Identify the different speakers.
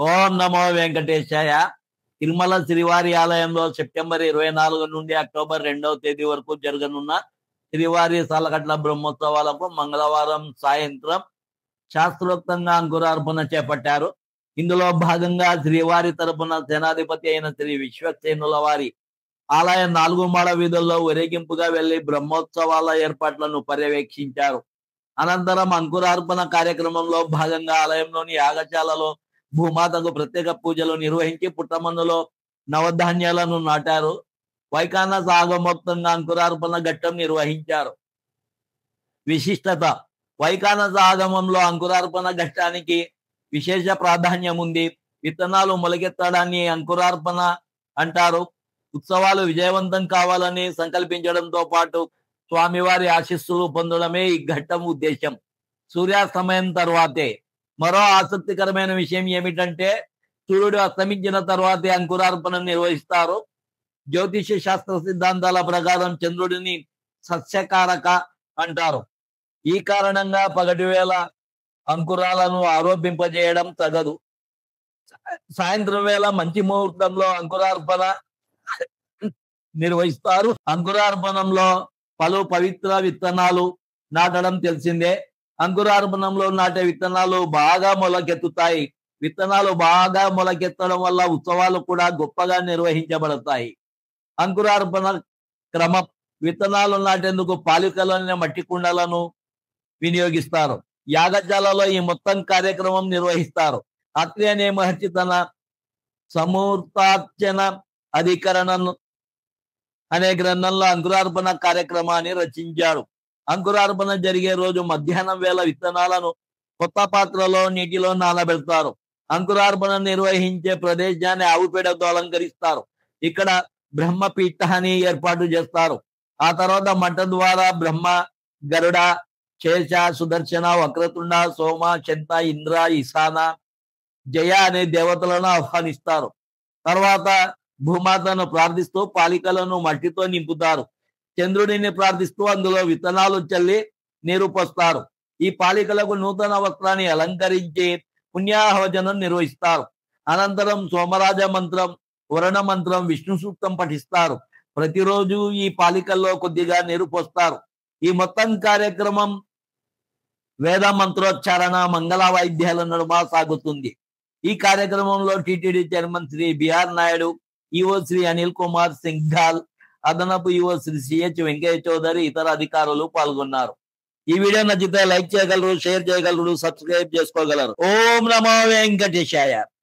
Speaker 1: ఓం నమో వెంకటేశాయ. తిరుమల శ్రీవారి ఆలయంలో సెప్టెంబర్ 24 నుండి అక్టోబర్ 2వ తేదీ వరకు జరగనున్న శ్రీవారి సాలకట్ల బ్రహ్మోత్సవాలకు మంగళవారం సాయంత్రం శాస్త్రోక్తంగా అంకురార్పణ చేపట్టారు. ఇందులో భాగంగా శ్రీవారి తరపున సేనాధిపతి అయిన శ్రీ విశ్వక్సేనుల వారి ఆలయ 4 మాడ వీధుల్లో ఊరేగింపుగా వెళ్లి బ్రహ్మోత్సవాల ఏర్పాట్లను పర్యవేక్షించారు. అనంతరం అంకురార్పణ కార్యక్రమంలో భాగంగా ఆలయంలోని యాగశాలలో భూమాతకు ప్రత్యేక పూజలు నిర్వహించి పుట్టమన్నులో నవధాన్యాలను నాటారు. వైఖానస ఆగమోక్తంగా అంకురార్పణ ఘట్టం నిర్వహించారు. విశిష్టత: వైఖానస ఆగమంలో అంకురార్పణ ఘట్టానికి విశేష ప్రాధాన్యం ఉంది. విత్తనాలు మొలకెత్తడాన్ని అంకురార్పణ అంటారు. ఉత్సవాలు విజయవంతం కావాలని సంకల్పించడంతో పాటు స్వామివారి ఆశీస్సులు పొందడమే ఈ ఘట్టం ఉద్దేశం. సూర్యాస్తమయం తర్వాతే. మరో ఆసక్తికరమైన విషయం ఏమిటంటే సూర్యుడు అస్తమించిన తర్వాతే అంకురార్పణ నిర్వహిస్తారు. జ్యోతిష శాస్త్ర సిద్ధాంతాల ప్రకారం చంద్రుడిని సస్యకారక అంటారు. ఈ కారణంగా పగటి వేళ అంకురాలను ఆరోపింపజేయడం తగదు. సాయంత్రం వేళ మంచి ముహూర్తంలో అంకురార్పణ నిర్వహిస్తారు. అంకురార్పణంలో పలు పవిత్ర విత్తనాలు నాటడం తెలిసిందే. అంకురార్పణంలో నాటే విత్తనాలు బాగా మొలకెత్తుతాయి. విత్తనాలు బాగా మొలకెత్తడం వల్ల ఉత్సవాలు కూడా గొప్పగా నిర్వహించబడతాయి. అంకురార్పణ క్రమం: విత్తనాలు నాటేందుకు పాలికలోని మట్టి కుండలను వినియోగిస్తారు. యాగశాలలో ఈ మొత్తం కార్యక్రమం నిర్వహిస్తారు. అత్రి అనే మహర్షి తన సమూర్తార్చన అధికరణం అనే గ్రంథంలో అంకురార్పణ కార్యక్రమాన్ని రచించాడు. అంకురార్పణ జరిగే రోజు మధ్యాహ్నం వేళ విత్తనాలను కొత్త పాత్రలో నీటిలో నానబెడతారు. అంకురార్పణ నిర్వహించే ప్రదేశాన్ని ఆవుపేడతో అలంకరిస్తారు. ఇక్కడ బ్రహ్మపీఠాన్ని ఏర్పాటు చేస్తారు. ఆ తర్వాత మంట ద్వారా బ్రహ్మ, గరుడ, శేష, సుదర్శన, వక్రతుండ, సోమ, శంత, ఇంద్ర, ఈశాన, జయ అనే దేవతలను ఆహ్వానిస్తారు. తర్వాత భూమాతను ప్రార్థిస్తూ పాలికలను మట్టితో నింపుతారు. చంద్రుడిని ప్రార్థిస్తూ అందులో విత్తనాలు చల్లి నీరు పోస్తారు. ఈ పాలికలకు నూతన వస్త్రాన్ని అలంకరించి పుణ్యాహవచనం నిర్వహిస్తారు. అనంతరం సోమరాజ మంత్రం, వరుణ మంత్రం, విష్ణు సూక్తం పఠిస్తారు. ప్రతిరోజు ఈ పాలికల్లో కొద్దిగా నీరు పోస్తారు. ఈ మొత్తం కార్యక్రమం వేద మంత్రోచ్చారణ, మంగళ వాయిద్యాల నడుమ సాగుతుంది. ఈ కార్యక్రమంలో TTD chairman Shri BR Naidu, EO Shri Anil Kumar Singhal, అదనపు ఈఓ శ్రీ సిహెచ్ వెంకయ్య చౌదరి, ఇతర అధికారులు పాల్గొన్నారు. ఈ వీడియో నచ్చితే లైక్ చేయగలరు, షేర్ చేయగలరు, సబ్స్క్రైబ్ చేసుకోగలరు. ఓం నమో వెంకటేశాయ.